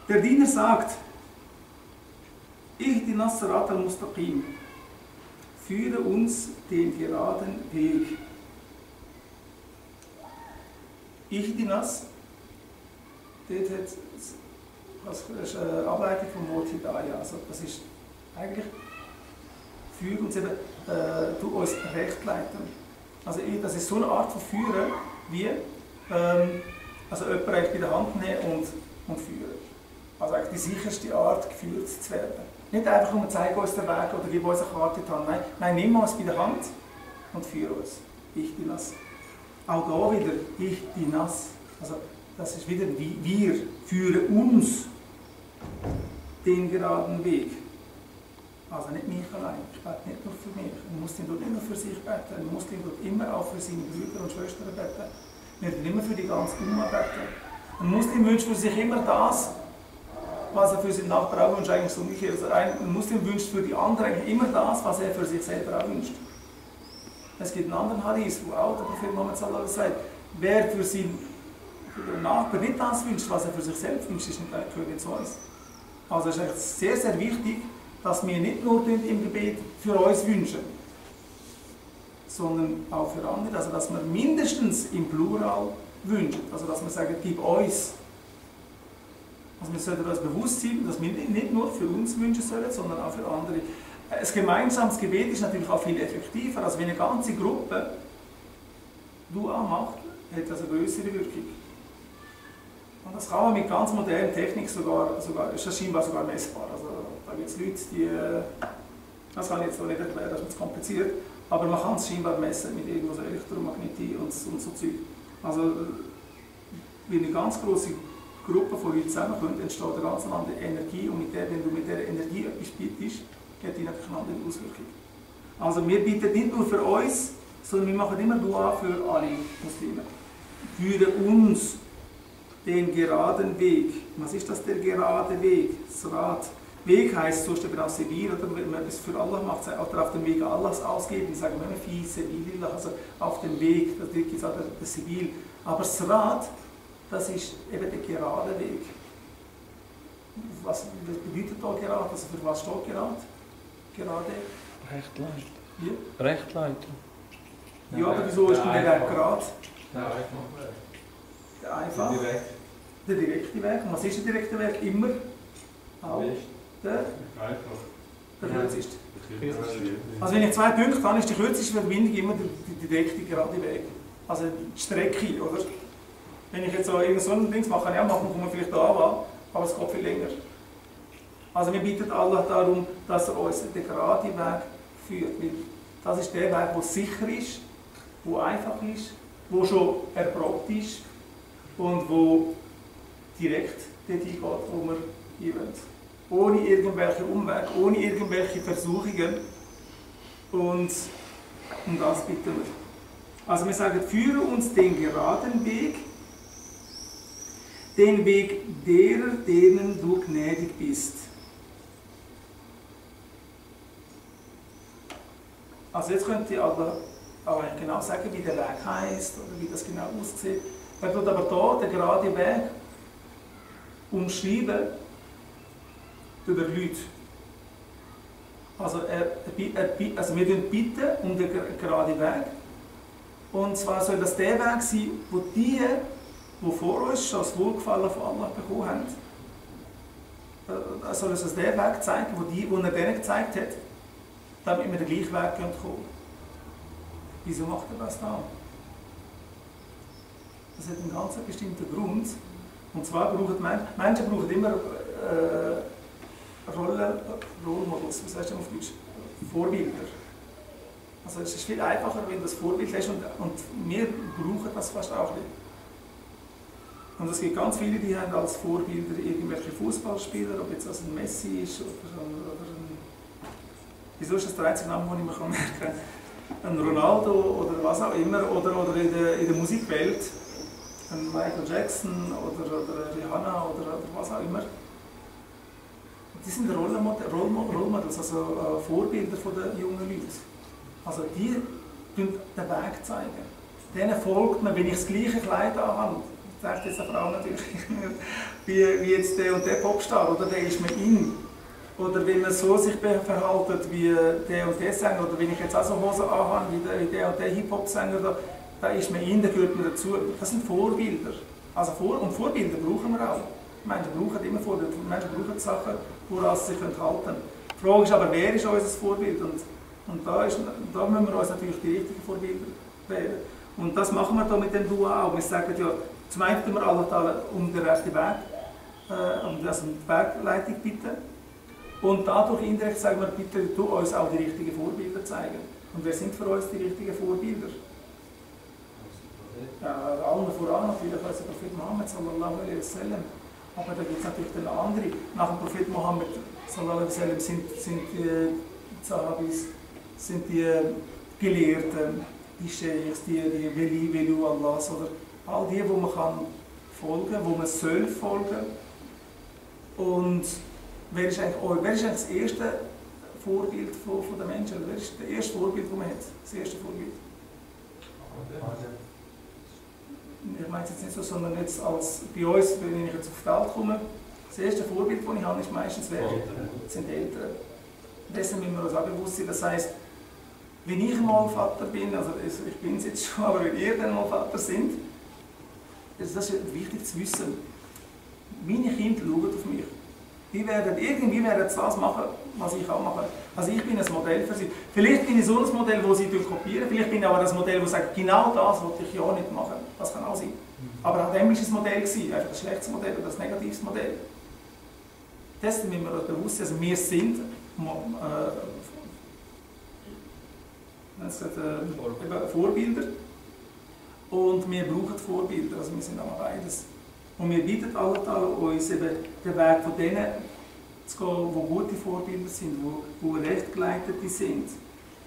Der Diener sagt, Ihdina Sirat al-Mustaqim, führe uns den geraden Weg. Ihdinas, das ist eine Ableitung vom Wort Hidayah. Also das ist eigentlich, führe uns eben, du uns recht leiten. Also das ist so eine Art von Führen, wie also jemanden bei der Hand nehmen und führen. Also eigentlich die sicherste Art, geführt zu werden. Nicht einfach nur zeig uns den Weg oder gib uns eine Karte in die Hand. Nein, nimm uns bei der Hand und führe uns. Ihdinas. Auch da wieder Ihdinas. Also das ist wieder, wir führen uns den geraden Weg. Also nicht mich allein. Ich bete nicht nur für mich. Ein Muslim tut nicht nur für sich beten. Ein Muslim tut immer auch für seine Brüder und Schwestern beten. Wir tun immer für die ganze Umma beten. Ein Muslim wünscht für sich immer das, was er für seinen Nachbarn auch wünscht, eigentlich so umgekehrt. Also ein Muslim wünscht für die anderen eigentlich immer das, was er für sich selber auch wünscht. Es gibt einen anderen Hadith, wo auch der Prophet Muhammad sallallahu alaihi wasallam sagt, wer für seinen Nachbarn nicht das wünscht, was er für sich selbst wünscht, ist nicht gehört zu uns. Also es ist eigentlich sehr, sehr wichtig, dass wir nicht nur im Gebet für uns wünschen, sondern auch für andere. Also dass wir mindestens im Plural wünschen. Also dass wir sagen, gib uns. Also wir sollten uns bewusst sein, dass wir nicht nur für uns wünschen sollen, sondern auch für andere. Ein gemeinsames Gebet ist natürlich auch viel effektiver. Also wenn eine ganze Gruppe Dua macht, hat das eine größere Wirkung. Und das kann man mit ganz moderner Technik sogar ist das scheinbar sogar messbar. Also da gibt es Leute, die, das kann ich jetzt noch nicht erklären, das ist zu kompliziert, aber man kann es scheinbar messen mit irgendwas Elektromagnetie und so Zeug. Also wenn eine ganz große Gruppe von Leuten zusammenkommt, entsteht eine ganz andere Energie und wenn du mit dieser Energie etwas bietest, hat die natürlich eine andere Auswirkung. Also wir bieten nicht nur für uns, sondern wir machen immer Dua für alle Muslime. Führe uns den geraden Weg. Was ist das, der gerade Weg? Sirat. Weg heisst, so steht auch Sebil, oder wenn man es für Allah macht, oder auf dem Weg Allahs ausgeben, sagen wir immer fi Sebilillah, also auf dem Weg, das ist auch der Sebil. Aber Sirat, das ist eben der gerade Weg. Was bedeutet da gerade? Also für was steht gerade? Gerade? Rechtleitung. Ja? Rechtleitung. Ja, aber wieso ist der Weg gerade? Der Einfach. Der direkte Weg. Und was ist der direkte Weg? Immer auch der kürzeste. Also wenn ich 2 Punkte habe, ist die kürzeste Verbindung immer der direkte gerade Weg. Also die Strecke, oder? Wenn ich jetzt so ein Ding mache, kann ich auch machen, kommt man vielleicht da an, aber es geht viel länger. Also wir bitten Allah darum, dass er uns den geraden Weg führt. Weil das ist der Weg, der sicher ist, der einfach ist, der schon erprobt ist und wo direkt dort hingeht, wo wir hin wollen. Ohne irgendwelche Umwege, ohne irgendwelche Versuchungen. Und um das bitten wir. Also wir sagen, führe uns den geraden Weg, den Weg derer, denen du gnädig bist. Also jetzt könnte Allah auch genau sagen, wie der Weg heisst oder wie das genau aussieht. Er tut aber hier den geraden Weg umschreiben über Leute. Also, also wir bitten um den geraden Weg. Und zwar soll das der Weg sein, wo die vor uns schon das Wohlgefallen von Allah bekommen haben. Soll uns der Weg zeigen, wo er denen gezeigt hat, damit wir den gleichen Weg kommen können. Wieso macht er das da? Das hat einen ganz bestimmten Grund. Und zwar brauchen Menschen brauchen immer Role Models, was heißt das auf Deutsch? Vorbilder. Also es ist viel einfacher, wenn du das Vorbild hast und wir brauchen das fast auch nicht. Und es gibt ganz viele, die haben als Vorbilder irgendwelche Fußballspieler, ob jetzt das ein Messi ist oder ein... Wieso ist das der einzige Name, den ich mir merken kann? Ein Ronaldo oder was auch immer, oder in der Musikwelt, ein Michael Jackson oder Rihanna oder was auch immer. Die sind Role Models, also Vorbilder der jungen Leute. Also die zeigen den Weg. Denen folgt man, wenn ich das gleiche Kleid anhabe, denkt jetzt eine Frau natürlich, wie jetzt der und der Popstar, oder der ist mir in. Oder wenn man so sich verhaltet wie der und der Sänger, oder wenn ich jetzt auch so Hosen anhabe wie der und der Hip-Hop-Sänger, da ist man in, da gehört man dazu. Das sind Vorbilder. Also Vorbilder brauchen wir auch. Menschen brauchen immer Vorbilder, Menschen brauchen Sachen, woran sie sich halten können. Die Frage ist aber, wer ist unser Vorbild? Und da müssen wir uns natürlich die richtigen Vorbilder wählen. Und das machen wir da mit dem Duo auch. Wir sagen ja, zum einen tun wir alle um den rechten Weg, um die Wegleitung bitten. Und dadurch indirekt sagen wir, bitte du uns auch die richtigen Vorbilder zeigen. Und wer sind für uns die richtigen Vorbilder? Ja, allen voran natürlich als der Prophet Mohammed sallallahu alaihi wasallam. Aber da gibt es natürlich dann andere. Nach dem Prophet Mohammed sallallahu alaihi wasallam sind die Sahabis, sind die Gelehrten, die Sheikhs, die Welu Allahs, oder all die, wo man kann folgen, wo man soll folgen. Und wer ist eigentlich das erste Vorbild von den Menschen? Wer ist das erste Vorbild, das man hat? Das erste Vorbild? Ich meine es jetzt nicht so, sondern jetzt als bei uns, wenn ich jetzt auf die Welt komme, das erste Vorbild, das ich habe, ist meistens wer? Sind Eltern. Dessen müssen wir uns auch bewusst sein. Das heisst, wenn ich mal Vater bin, also ich bin es jetzt schon, aber wenn ihr dann mal Vater sind, das ist wichtig zu wissen. Meine Kinder schauen auf mich. Irgendwie werden sie das machen, was ich auch mache. Also ich bin ein Modell für sie. Vielleicht bin ich so ein Modell, das sie kopieren, vielleicht bin ich aber das Modell, das sagt, genau das wollte ich ja nicht machen. Das kann auch sein. Aber auch dem war es ein Modell, einfach ein schlechtes Modell oder ein negatives Modell. Dessen müssen wir uns bewusst sein. Also wir sind Vorbilder und wir brauchen Vorbilder, also wir sind auch beides. Und wir bieten alle uns eben den Weg von denen zu gehen, die gute Vorbilder sind, die rechtgeleitete sind.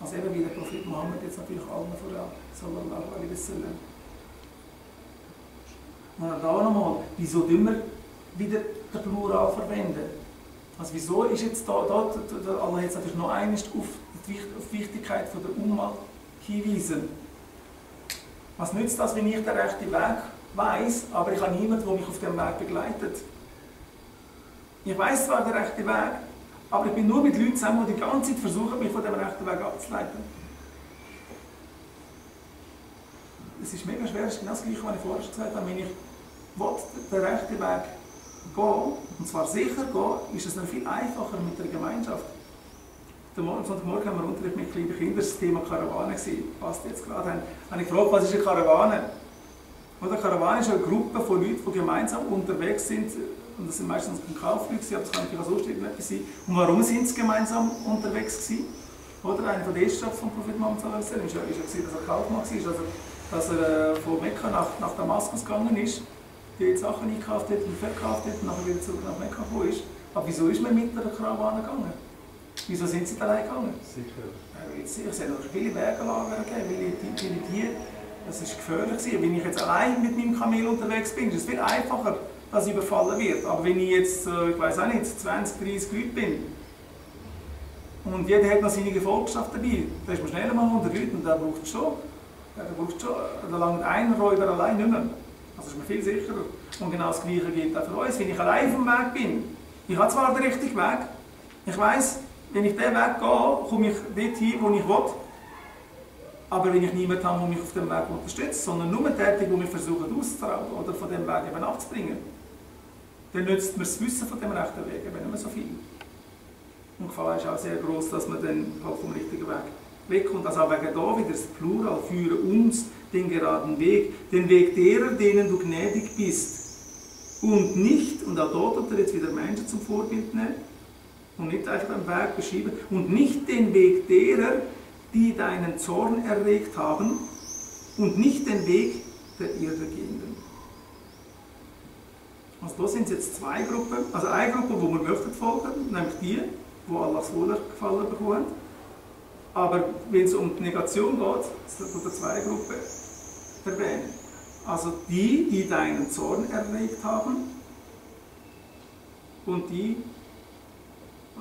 Also eben wie der Prophet Mohammed jetzt natürlich allen voran, sallallahu alaihi wasallam. Und da nochmal, wieso tun wir wieder den Plural verwenden? Also wieso ist jetzt Allah jetzt natürlich noch einmal auf die Wichtigkeit von der Umma hinweisen? Was nützt das, wenn ich den rechten Weg weiss, aber ich habe niemanden, der mich auf dem Weg begleitet? Ich weiss zwar den rechten Weg, aber ich bin nur mit Leuten zusammen, die die ganze Zeit versuchen, mich von dem rechten Weg abzuleiten. Es ist mega schwer, das ist genau das Gleiche, was ich vorher schon gesagt habe. Wenn ich den rechten Weg gehe, und zwar sicher gehe, ist es dann viel einfacher mit der Gemeinschaft. Am Sonntagmorgen haben wir Unterricht mit kleinen Kindern, das Thema Karawane gewesen. Passt jetzt gerade. Habe ich gefragt, was ist eine Karawane? Eine Karawane ist eine Gruppe von Leuten, die gemeinsam unterwegs sind. Und das sind meistens Kaufleute, aber das kann natürlich auch sonst etwas sein. Und warum sind sie gemeinsam unterwegs gewesen? Oder einer der ersten Jobs von Prophet Muhammad sallallahu alaihi wasallam war, dass er Kaufmann war, also dass er von Mekka nach Damaskus gegangen ist, die Sachen eingekauft hat und verkauft hat und nachher wieder zurück nach Mekka gekommen ist. Aber wieso ist man mit der Karawane gegangen? Wieso sind sie allein gegangen? Sicher. Es hat noch viele Wegelager gegeben, weil das war gefährlich. Wenn ich jetzt allein mit meinem Kamel unterwegs bin, ist es viel einfacher, dass ich überfallen wird. Aber wenn ich jetzt, ich weiß auch nicht, 20, 30 Leute bin und jeder hat noch seine Gefolgschaft dabei, dann ist man schnell mal 100 Leute und da braucht es schon. Da langt ein Räuber allein nicht mehr. Also ist man viel sicherer. Und genau das Gleiche gilt auch für uns. Wenn ich allein vom Weg bin, ich habe zwar den richtigen Weg, ich weiss, wenn ich diesen Weg gehe, komme ich dorthin, wo ich will. Aber wenn ich niemanden habe, der mich auf dem Weg unterstützt, sondern nur der, der mich versucht auszurauben oder von dem Weg eben abzubringen, dann nützt mir das Wissen von dem rechten Weg eben nicht mehr so viel. Und die Gefahr ist auch sehr groß, dass man dann halt vom richtigen Weg wegkommt. Also auch wegen da wieder das Plural, führe uns den geraden Weg, den Weg derer, denen du gnädig bist. Und nicht, und auch dort tut er jetzt wieder Menschen zum Vorbild nehmen, und nicht einfach einen Weg beschreiben, und nicht den Weg derer, die deinen Zorn erregt haben, und nicht den Weg der Irregehenden. Also da sind es jetzt zwei Gruppen, also eine Gruppe, wo man möchte folgen, nämlich die, die Allahs Wohlgefallen bekommen. Aber wenn es um die Negation geht, tut er zwei Gruppen erwähnen. Also die, die deinen Zorn erregt haben, und die,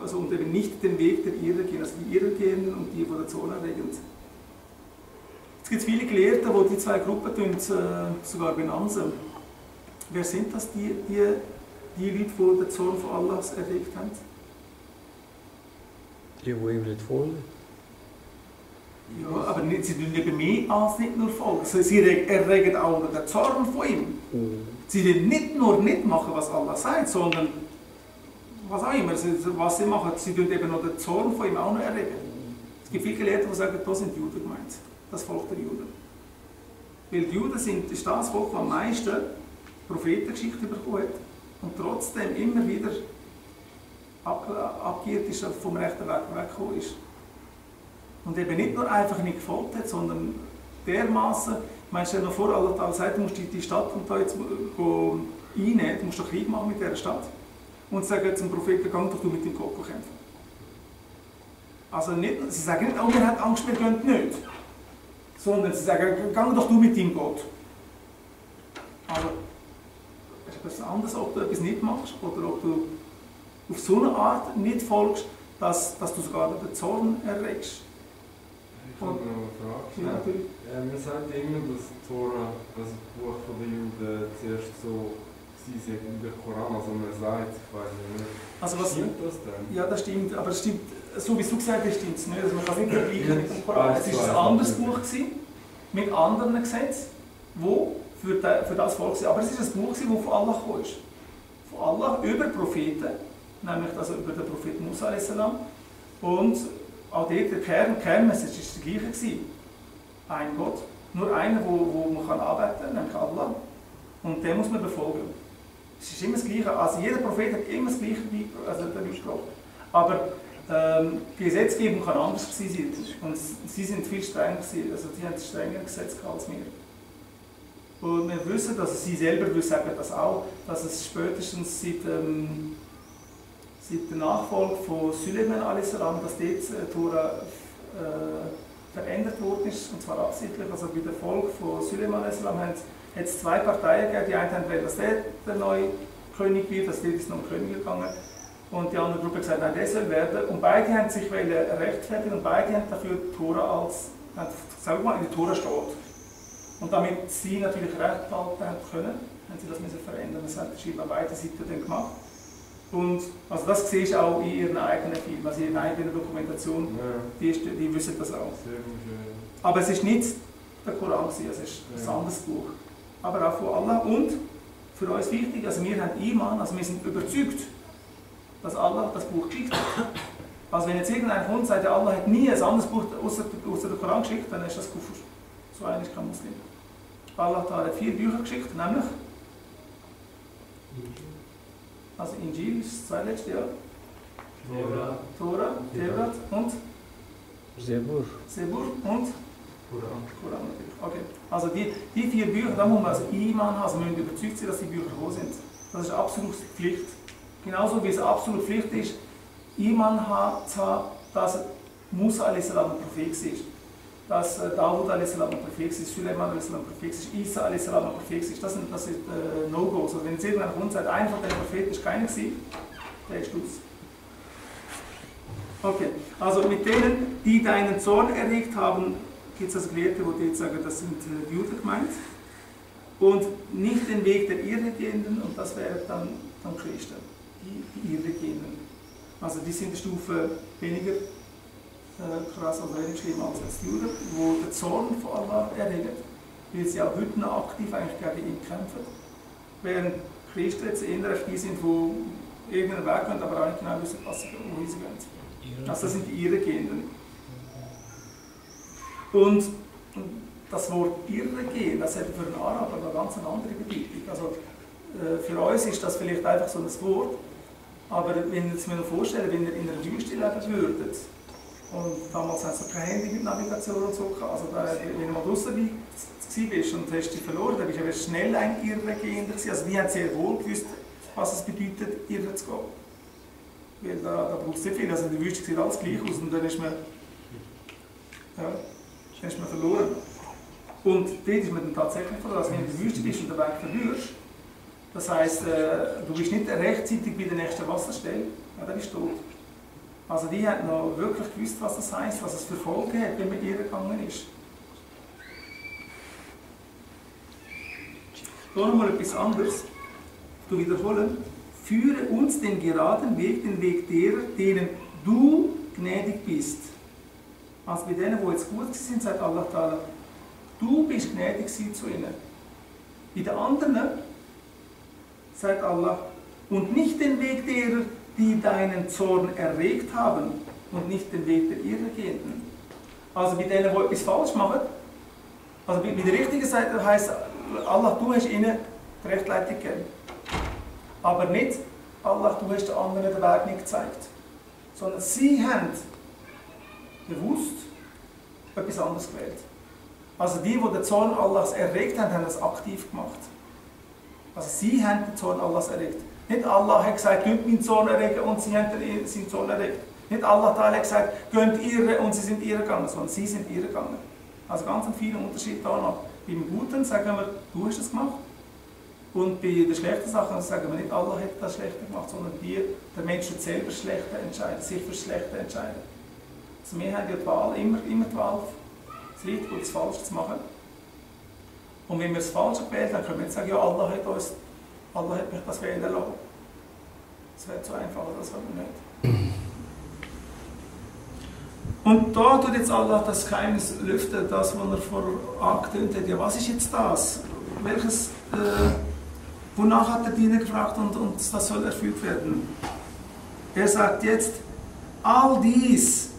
also und eben nicht den Weg der Irregehenden, also die Irregehenden und die, die der Zorn erregen. Es gibt viele Gelehrte, die die zwei Gruppen sogar benennen. Wer sind das, die Leute, die den Zorn von Allah erregt haben? Die ihm nicht folgen. Ja, aber sie tun eben mehr als nicht nur folgen. Sie erregen auch den Zorn von ihm. Sie tun nicht nur nicht machen, was Allah sagt, sondern was auch immer, was sie machen, sie tun eben noch den Zorn von ihm auch noch erregen. Es gibt viele Gelehrte, die sagen, da sind die Juden gemeint, das Volk der Juden. Weil die Juden ist das Volk, das am meisten Prophetengeschichte bekommen hat und trotzdem immer wieder abgeirrt ist, vom rechten Weg weggekommen ist. Und eben nicht nur einfach nicht gefolgt hat, sondern dermaßen, ich meine, stell dir vor, Allah sagt, du musst die Stadt da jetzt einnehmen, du musst doch Krieg machen mit dieser Stadt. Und sagen zum Propheten, geh doch du mit dem Gott kämpfen. Also nicht, sie sagen nicht, oh, wir haben Angst, wir gehen nicht. Sondern sie sagen, geh doch du mit deinem Gott. Also, es ist etwas anderes, ob du etwas nicht machst oder ob du auf so eine Art nicht folgst, dass du sogar den Zorn erregst. Ich habe noch eine Frage. Ja, natürlich. Man sagt immer, dass die Tora, das Buch der Juden, zuerst so sie wie der Koran, also man sagt, ich weiß nicht. Also was, stimmt das denn? Ja, das stimmt, aber es stimmt, so wie du gesagt hast, stimmt es nicht. Also man kann es nicht vergleichen mit dem Koran. Es war ein anderes Buch mit anderen Gesetzen, wo für das Volk sind. Aber es war ein Buch, das von Allah gekommen ist. Von Allah über Propheten, nämlich also über den Propheten Musa a.s. Und auch dort der Kernmessage war das gleiche. Ein Gott, nur einer, wo man arbeiten kann, nämlich Allah. Und den muss man befolgen. Es ist immer das Gleiche. Also jeder Prophet hat immer das Gleiche gesprochen. Aber die Gesetzgebung kann anders gewesen sein. Und sie sind viel strenger gewesen. Also die haben ein strengeres Gesetz als wir. Und wir wissen, also sie selber sagen das auch, dass es spätestens seit der Nachfolge von Suleiman a.s., dass dort die Tora verändert worden ist, und zwar absichtlich. Also bei der Folge von Suleiman a.s. hat es zwei Parteien gegeben. Die einen wollten, dass der neue König wird, dass der ist noch um König gegangen. Und die andere Gruppe hat gesagt, nein, der soll werden. Und beide haben sich rechtfertigen und beide haben dafür die Tora sagen wir mal, in der Tora steht. Und damit sie natürlich Recht behalten haben können, haben sie das verändern. Das haben sie an beiden Seiten dann gemacht. Und also das siehst du auch in ihren eigenen Filmen, also in ihrer eigenen Dokumentation, ja. Die wissen das auch. Aber es ist nicht der Koran, es ist ein anderes Buch. Aber auch von Allah. Und für uns wichtig, also wir haben Iman, also wir sind überzeugt, dass Allah das Buch geschickt hat. Also wenn jetzt irgendeiner kommt und sagt, Allah hat nie ein anderes Buch außer der Koran geschickt, dann ist das Kufr. So einer ist kein Muslim. Allah hat 4 Bücher geschickt, nämlich also Injil ist das zweitletzte, ja. Tora, Tevrat und Zebur und Koran natürlich. Okay. Also die 4 Bücher, da muss man also Iman haben, also wir müssen überzeugt sein, dass die Bücher gekommen sind. Das ist absolut Pflicht. Genauso wie es absolut Pflicht ist, Iman zu haben, dass Musa a.s. ein Prophet ist. Dass Dawud a.s. ein Prophet ist, Suleiman a.s. ein Prophet ist, Isa a.s. ein Prophet ist. Das sind No-Gos. Also wenn jetzt irgendeiner kommt und sagt, einer von den Propheten ist keiner gewesen, der ist aus. Okay, also mit denen, die deinen Zorn erregt haben, gibt es also Gelehrte, die jetzt sagen, das sind die Juden gemeint. Und nicht den Weg der Irregehenden, und das wären dann Christen, die Irregehenden. Also die sind eine Stufe weniger krass, also weniger schlimm als die Juden, die den Zorn von Allah erregen, weil sie auch heute noch aktiv eigentlich gegen ihn kämpfen. Während Christen jetzt eher auf die sind, die irgendeinen Weg gehen, aber auch nicht genau wissen, wohin sie gehen. Also das sind die Irregehenden. Und das Wort Irregehen, das hat für einen Araber eine ganz andere Bedeutung. Also für uns ist das vielleicht einfach so ein Wort, aber wenn ihr es mir noch vorstellen, wenn ihr in einer Wüste leben würdet, und damals haben sie keine Handy mit Navigation und so gehabt, also wenn du mal draußen warst und hast dich verloren, dann bist du schnell ein Irregehender gewesen. Also die haben sehr wohl gewusst, was es bedeutet, irre zu gehen. Weil da braucht es nicht viel, also in der Wüste sieht alles gleich aus und dann ist man verloren. Und dort ist man dann tatsächlich verloren. Also wenn du in der Wüste bist und den Weg verlierst, das heisst, du bist nicht rechtzeitig bei der nächsten Wasserstelle, ja, dann bist du tot. Also die haben noch wirklich gewusst, was das heisst, was es für Folgen hat, wenn man irregegangen ist. Hier nochmal etwas anderes. du wiederholen, führe uns den geraden Weg, den Weg derer, denen du gnädig bist. Also bei denen, die jetzt gut sind, sagt Allah Ta'ala, du bist gnädig zu ihnen. Bei den anderen sagt Allah, und nicht den Weg derer, die deinen Zorn erregt haben, und nicht den Weg der Irregehenden. Also bei denen, die etwas falsch machen, also bei der richtigen Seite heisst Allah, du hast ihnen die Rechtleitung gegeben. Aber nicht, Allah, du hast den anderen den Weg nicht gezeigt. Sondern sie haben bewusst etwas anderes gewählt. Also die den Zorn Allahs erregt haben, haben das aktiv gemacht. Also sie haben den Zorn Allahs erregt. Nicht Allah hat gesagt, könnt meinen Zorn erregen und sie haben seinen Zorn erregt. Nicht Allah hat gesagt, könnt irre und sie sind irre gegangen, sondern sie sind irre gegangen. Also ganz ein vieler Unterschied da noch. Beim Guten sagen wir, du hast es gemacht. Und bei den schlechten Sachen sagen wir nicht, Allah hat das Schlechte gemacht, sondern der Mensch wird selber Schlechte entscheiden, sich für das Schlechte entscheiden. Also wir haben ja die Wahl, immer die Wahl, das Richtige und das Falsche zu machen. Und wenn wir das Falsche gewählt haben, können wir nicht sagen, ja, Allah hat mich das wählen lassen. Das wäre zu einfach, das wollen wir nicht. Und da tut jetzt Allah das Geheimnis lüften, das, was er vorher angetönt hat. Ja, was ist jetzt das? Wonach hat der Diener gefragt und das soll erfüllt werden? Er sagt jetzt, all dies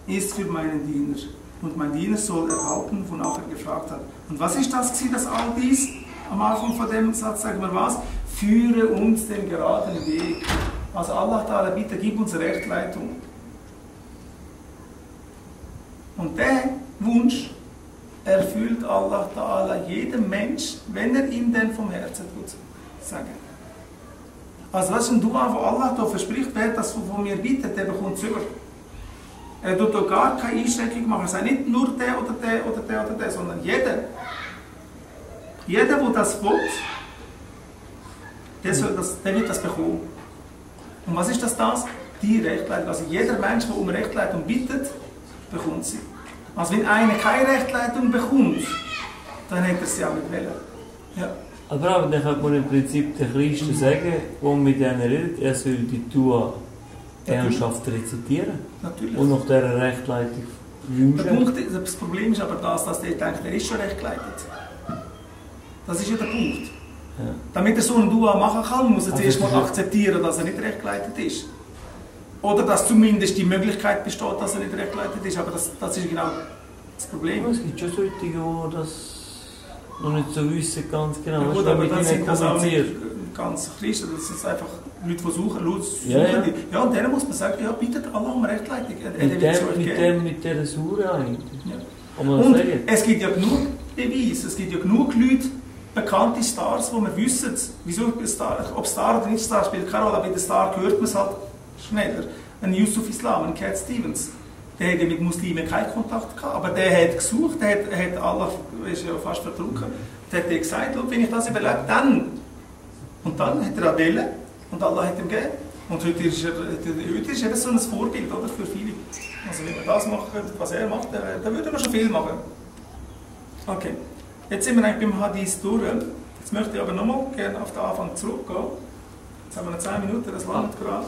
ist für meinen Diener. Und mein Diener soll erhalten, wonach er gefragt hat. Und was ist das, das all dies? Am Anfang von dem Satz sagen wir was? Führe uns den geraden Weg. Also Allah Ta'ala, bitte gib uns Rechtleitung. Und der Wunsch erfüllt Allah Ta'ala jedem Mensch, wenn er ihm denn vom Herzen sagen. Also was ist ein Dua, wo Allah da verspricht, wer das von mir bittet, der bekommt es über. Er tut da gar keine Einschränkung machen. Er sagt nicht nur der oder der oder der oder der, sondern jeder. Jeder, der das will, der wird das bekommen. Und was ist das? Die Rechtleitung. Also jeder Mensch, der um Rechtleitung bittet, bekommt sie. Also wenn einer keine Rechtleitung bekommt, dann hat er sie auch nicht wollen. Ja. Aber dann kann man im Prinzip den Christen sagen, der mit denen redet, er soll die Dua ernsthaft rezitieren. Natürlich. Und nach dieser Rechtleitung wünschen. Das Problem ist aber dass der denkt, er ist schon rechtgeleitet. Das ist ja der Punkt. Ja. Damit er so eine Dua machen kann, muss er zuerst mal akzeptieren, dass er nicht rechtgeleitet ist. Oder dass zumindest die Möglichkeit besteht, dass er nicht rechtgeleitet ist. Aber das ist genau das Problem. Es gibt schon solche, die das noch nicht so wissen, ganz genau. Ja, gut, aber dann sind das auch nicht ganz Christen. Das sind einfach Leute, die suchen. Ja, und denen muss man sagen, ja, bittet Allah um Rechtleitung. Mit dieser Sure eigentlich. Ja. Und es gibt ja genug Beweise, es gibt ja genug Leute, bekannte Stars, wo man wissen, wieso ob Star oder nicht Star spielt keine Rolle, aber bei den Star hört man es halt schneller. Ein Yusuf Islam, ein Cat Stevens, der hatte mit Muslimen keinen Kontakt gehabt, aber der hat gesucht, der hat Allah, ist ja fast vertrunken, der hat gesagt, wenn ich das überlebe, dann. Und dann hat er auch wählen und Allah hat ihm gegeben. Und heute ist er so ein Vorbild, oder, für viele. Also wenn wir das machen könnten, was er macht, dann würde man schon viel machen. Okay, jetzt sind wir eigentlich beim Hadith durch. Jetzt möchte ich aber nochmal gerne auf den Anfang zurückgehen. Jetzt haben wir noch 10 Minuten, das langt gerade.